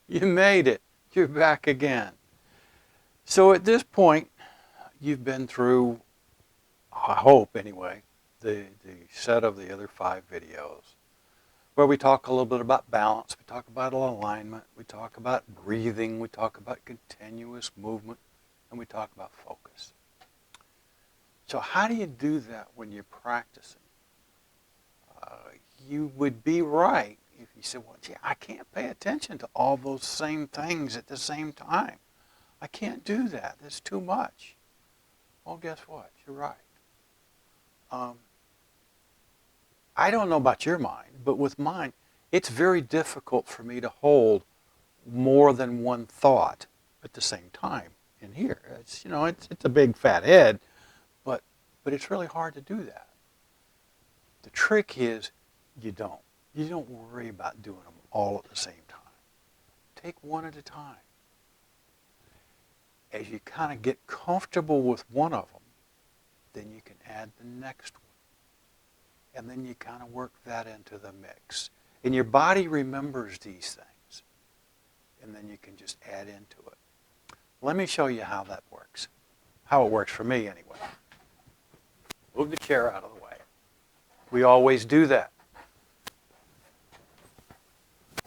You made it. You're back again. So at this point, you've been through, I hope anyway, the set of the other 5 videos where we talk a little bit about balance, we talk about alignment, we talk about breathing, we talk about continuous movement, and we talk about focus. So how do you do that when you're practicing? You would be right if you said, well, gee, I can't pay attention to all those same things at the same time. I can't do that. That's too much. Well, guess what? You're right. Um, I don't know about your mind, but with mine, it's very difficult for me to hold more than one thought at the same time in here. It's a big fat head, but it's really hard to do that. The trick is you don't. You don't worry about doing them all at the same time. Take one at a time. As you kind of get comfortable with one of them, then you can add the next one. And then you kind of work that into the mix. And your body remembers these things. And then you can just add into it. Let me show you how that works. How it works for me anyway. Move the chair out of the way. We always do that.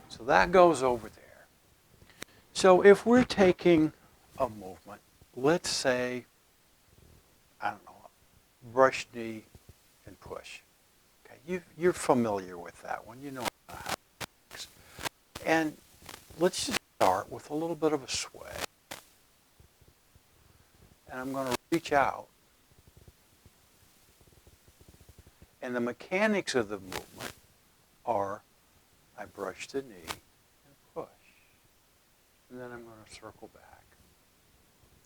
So that goes over there. So if we're taking a movement, let's say, I don't know, brush knee and push. Okay, you're familiar with that one. You know how it works. And let's just start with a little bit of a sway. And I'm going to reach out. And the mechanics of the movement are I brush the knee and push. And then I'm going to circle back.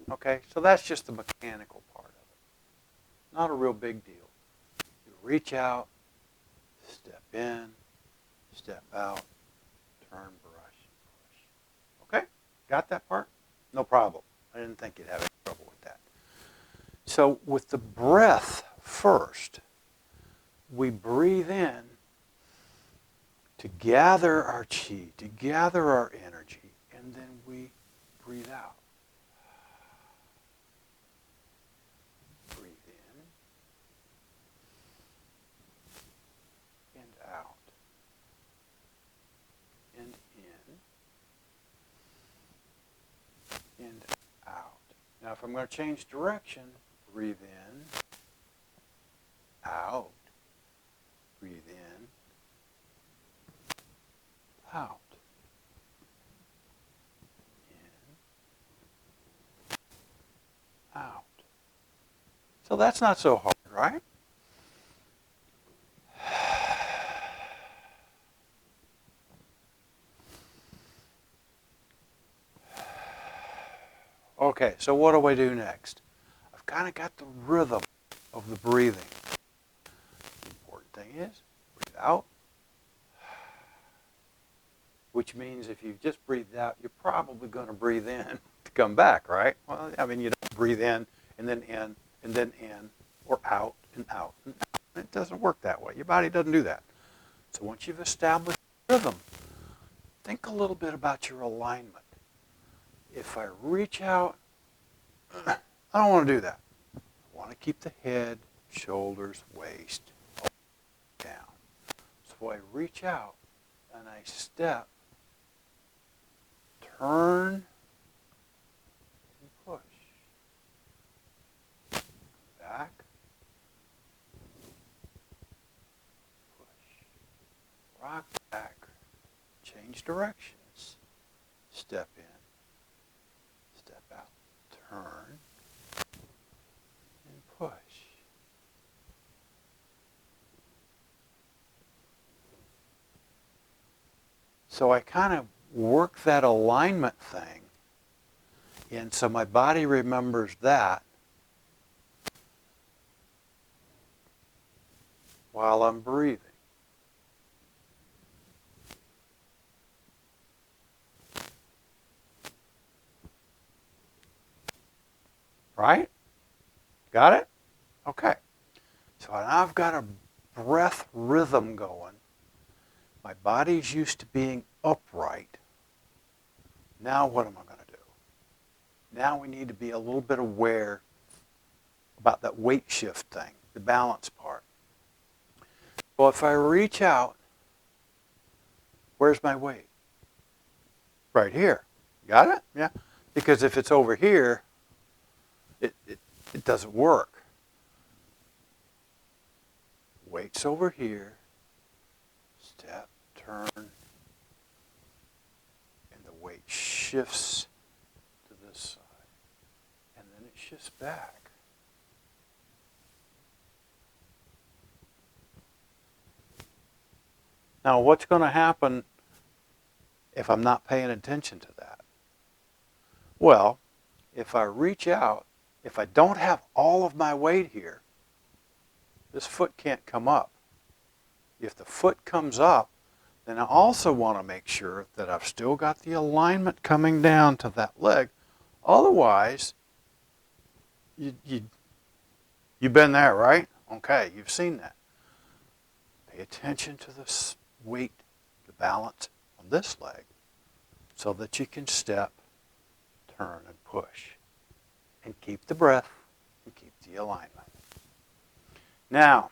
Okay, so that's just the mechanical part of it. Not a real big deal. You reach out, step in, step out, turn, brush, push. Okay, got that part? No problem. I didn't think you'd have any trouble with that. So with the breath first, we breathe in to gather our chi, to gather our energy, and then we breathe out. Breathe in and out. And in and out. Now if I'm going to change direction, breathe in, out. Breathe in, out. In, out. So that's not so hard, right? Okay, so what do I do next? I've kind of got the rhythm of the breathing. The important thing is, breathe out, which means if you've just breathed out, you're probably going to breathe in to come back, right? Well, I mean, you don't breathe in, and then in, or out, and out, and out. It doesn't work that way. Your body doesn't do that. So once you've established rhythm, think a little bit about your alignment. If I reach out, I don't want to do that. I want to keep the head, shoulders, waist, down. So I reach out and I step, turn, and push. Back, push. Rock back, change directions. Step in, step out, turn, and push. So I kind of work that alignment thing, and so my body remembers that while I'm breathing. Right? Got it? Okay. So now I've got a breath rhythm going. My body's used to being upright. Now what am I going to do? Now we need to be a little bit aware about that weight shift thing, the balance part. Well, if I reach out, where's my weight? Right here. Got it? Yeah. Because if it's over here, it doesn't work. Weight's over here. Step, turn, and the weight shifts to this side. And then it shifts back. Now, what's going to happen if I'm not paying attention to that? Well, if I reach out, if I don't have all of my weight here, this foot can't come up. If the foot comes up, then I also want to make sure that I've still got the alignment coming down to that leg. Otherwise, you've been there, right? Okay, you've seen that. Pay attention to the weight, the balance on this leg, so that you can step, turn, and push. And keep the breath and keep the alignment. Now,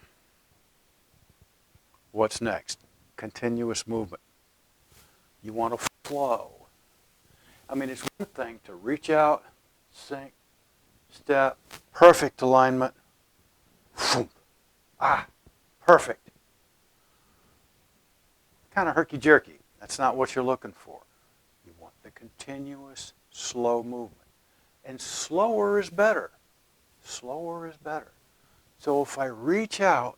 what's next? Continuous movement. You want to flow. I mean, it's one thing to reach out, sink, step, perfect alignment. Perfect. Kind of herky-jerky. That's not what you're looking for. You want the continuous, slow movement. And slower is better. Slower is better. So if I reach out,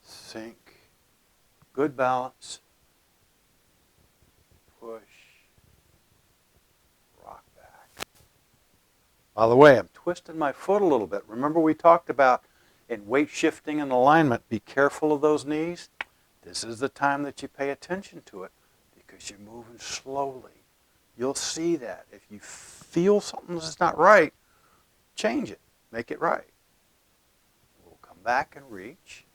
sink, good balance, push, rock back. By the way, I'm twisting my foot a little bit. Remember we talked about in weight shifting and alignment, be careful of those knees. This is the time that you pay attention to it because you're moving slowly. You'll see that. If you feel something that's not right, change it. Make it right. We'll come back and reach.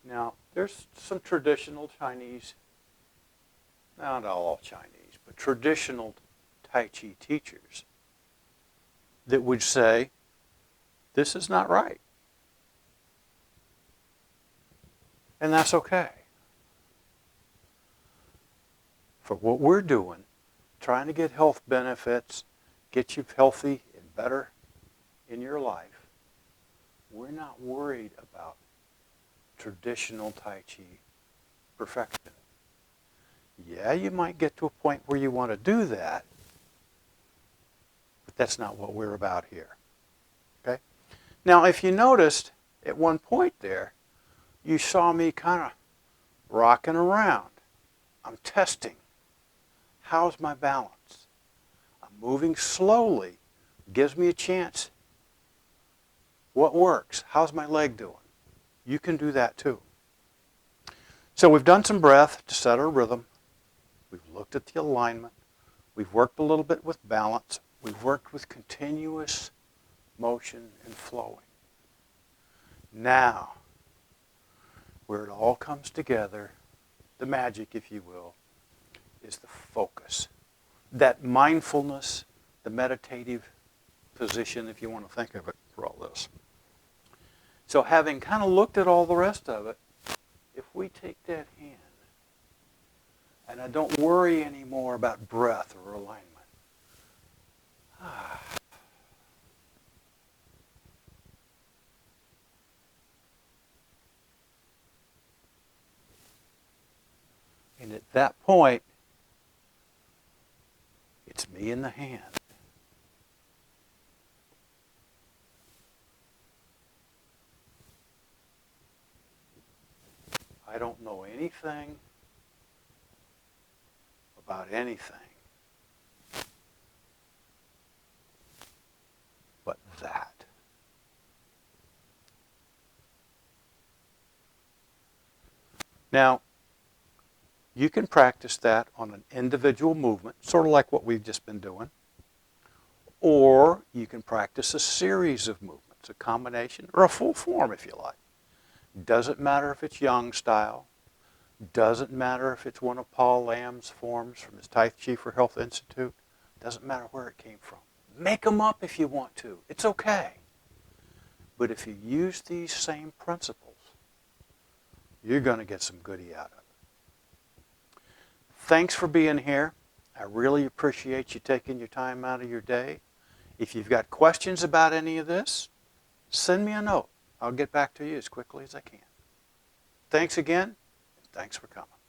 Now, there's some traditional Chinese, not all Chinese, but traditional Tai Chi teachers that would say, this is not right. And that's okay. For what we're doing, trying to get health benefits, get you healthy and better in your life, we're not worried about traditional Tai Chi perfection. Yeah, you might get to a point where you want to do that, but that's not what we're about here. Okay? Now, if you noticed at one point there, you saw me kind of rocking around. I'm testing. How's my balance? I'm moving slowly. Gives me a chance. What works? How's my leg doing? You can do that too. So we've done some breath to set our rhythm. We've looked at the alignment. We've worked a little bit with balance. We've worked with continuous motion and flowing. Now, where it all comes together, the magic, if you will, is the focus. That mindfulness, the meditative position, if you want to think of it, for all this. So having kind of looked at all the rest of it, if we take that hand, and I don't worry anymore about breath or alignment. And at that point, it's me in the hand. I don't know anything about anything but that. Now, You can practice that on an individual movement, sort of like what we've just been doing. Or you can practice a series of movements, a combination, or a full form if you like. Doesn't matter if it's Yang style. Doesn't matter if it's one of Paul Lamb's forms from his Tai Chi for Health Institute. Doesn't matter where it came from. Make them up if you want to. It's okay. But if you use these same principles, you're going to get some goodie out of it. Thanks for being here. I really appreciate you taking your time out of your day. If you've got questions about any of this, send me a note. I'll get back to you as quickly as I can. Thanks again, and thanks for coming.